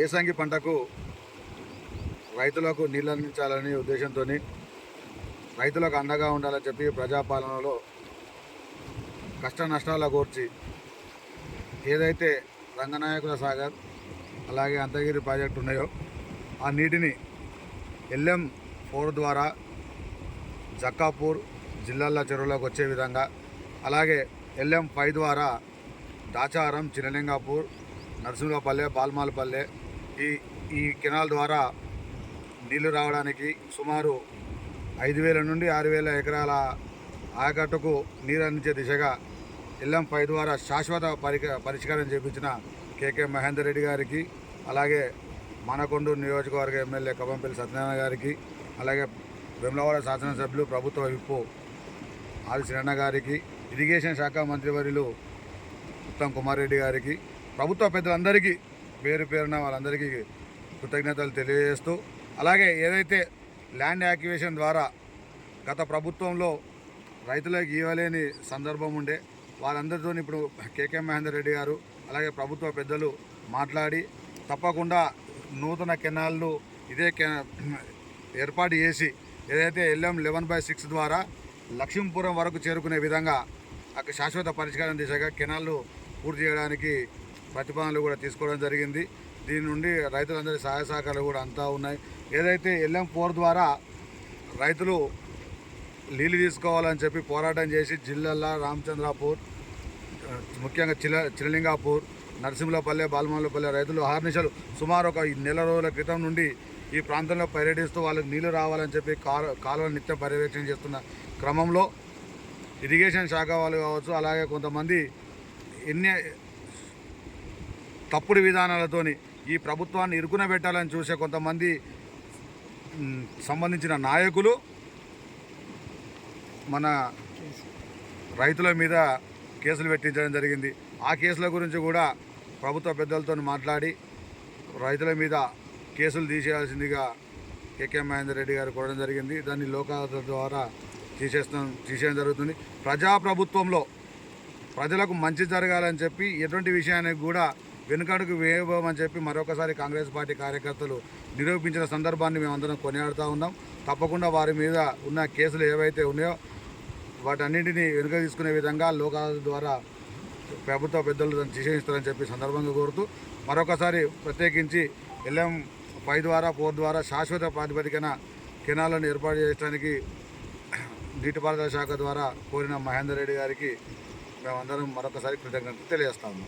ఏసంగి పంటకు రైతులకు నీళ్ళు అందించాలనే ఉద్దేశంతో రైతులకు అండగా ఉండాలని చెప్పి ప్రజాపాలనలో కష్ట నష్టాల గూర్చి ఏదైతే రంగనాయకుల సాగర్ అలాగే అంతగిరి ప్రాజెక్టు ఉన్నాయో ఆ నీటిని LM4 ద్వారా జక్కాపూర్ జిల్లాల చెరువులోకి వచ్చే విధంగా, అలాగే LM5 ద్వారా దాచారం, చినలింగాపూర్, నరసింహపల్లె, బాల్మాలపల్లె ఈ కెనాల్ ద్వారా నీళ్లు రావడానికి సుమారు 5,000 నుండి 6,000 ఎకరాల ఆయకట్టుకు నీరు అందించే దిశగా LM5 ద్వారా శాశ్వత పరిష్కారం చేపించిన KK మహేందర్ రెడ్డి గారికి, అలాగే మానకొండూరు నియోజకవర్గ ఎమ్మెల్యే కవంపల్లి సత్యనారాయణ గారికి, అలాగే వేములవాడ శాసనసభ్యులు ప్రభుత్వ విప్పు ఆది శ్రీరణ గారికి, ఇరిగేషన్ శాఖ మంత్రివర్యులు ఉత్తమ్ కుమార్ రెడ్డి గారికి, ప్రభుత్వ పెద్దలందరికీ పేరు పేరున వాళ్ళందరికీ కృతజ్ఞతలు తెలియజేస్తూ, అలాగే ఏదైతే ల్యాండ్ యాక్విజిషన్ ద్వారా గత ప్రభుత్వంలో రైతులకు ఇవ్వలేని సందర్భం ఉండే వాళ్ళందరితో ఇప్పుడు KK మహేందర్ రెడ్డి గారు అలాగే ప్రభుత్వ పెద్దలు మాట్లాడి తప్పకుండా నూతన కెనాల్ను ఇదే ఏర్పాటు చేసి ఏదైతే LM11/6 ద్వారా లక్ష్మీపురం వరకు చేరుకునే విధంగా అక్కడ శాశ్వత పరిష్కారం దిశగా కెనాల్ను పూర్తి చేయడానికి ప్రతిపాదనలు కూడా తీసుకోవడం జరిగింది. దీని నుండి రైతులందరి సహాయ సహకారాలు కూడా అంతా ఉన్నాయి. ఏదైతే LM4 ద్వారా రైతులు నీళ్ళు తీసుకోవాలని చెప్పి పోరాటం చేసి జిల్లాల్లో రామచంద్రాపూర్, ముఖ్యంగా చినలింగాపూర్, నరసింహపల్లె, బాల్మాలపల్లె రైతులు ఆర్నిషలు సుమారు ఒక నెల రోజుల క్రితం నుండి ఈ ప్రాంతంలో పర్యటిస్తూ వాళ్ళకి నీళ్లు రావాలని చెప్పి కాలువలు నిత్యం పర్యవేక్షణ చేస్తున్న క్రమంలో ఇరిగేషన్ శాఖ వాళ్ళు కావచ్చు, అలాగే కొంతమంది ఎన్ని తప్పుడు విధానాలతోని ఈ ప్రభుత్వాన్ని ఇరుకున పెట్టాలని చూసే కొంతమంది సంబంధించిన నాయకులు మన రైతుల మీద కేసులు పెట్టించడం జరిగింది. ఆ కేసుల గురించి కూడా ప్రభుత్వ పెద్దలతో మాట్లాడి రైతుల మీద కేసులు తీసేయాల్సిందిగా KK మహేందర్ రెడ్డి గారు కోరడం జరిగింది. దాన్ని లోక్ అదాలత్ ద్వారా తీసేయడం జరుగుతుంది. ప్రజాప్రభుత్వంలో ప్రజలకు మంచి జరగాలని చెప్పి ఎటువంటి విషయానికి కూడా వెనుకడుగు వేయబోమని చెప్పి మరొకసారి కాంగ్రెస్ పార్టీ కార్యకర్తలు నిరూపించిన సందర్భాన్ని మేమందరం కొనియాడుతూ ఉన్నాం. తప్పకుండా వారి మీద ఉన్న కేసులు ఏవైతే ఉన్నాయో వాటన్నింటినీ వెనుక తీసుకునే విధంగా లోక్ అదాలత్ ద్వారా ప్రభుత్వ పెద్దలు దాన్ని తీసేయిస్తారని చెప్పి సందర్భంగా కోరుతూ మరొకసారి ప్రత్యేకించి LM5 ద్వారా 4 ద్వారా శాశ్వత ప్రాతిపదికన కెనాలను ఏర్పాటు చేయడానికి నీటిపారుదల శాఖ ద్వారా కోరిన మహేందర్ రెడ్డి గారికి మేమందరం మరొకసారి కృతజ్ఞతలు తెలియజేస్తాము.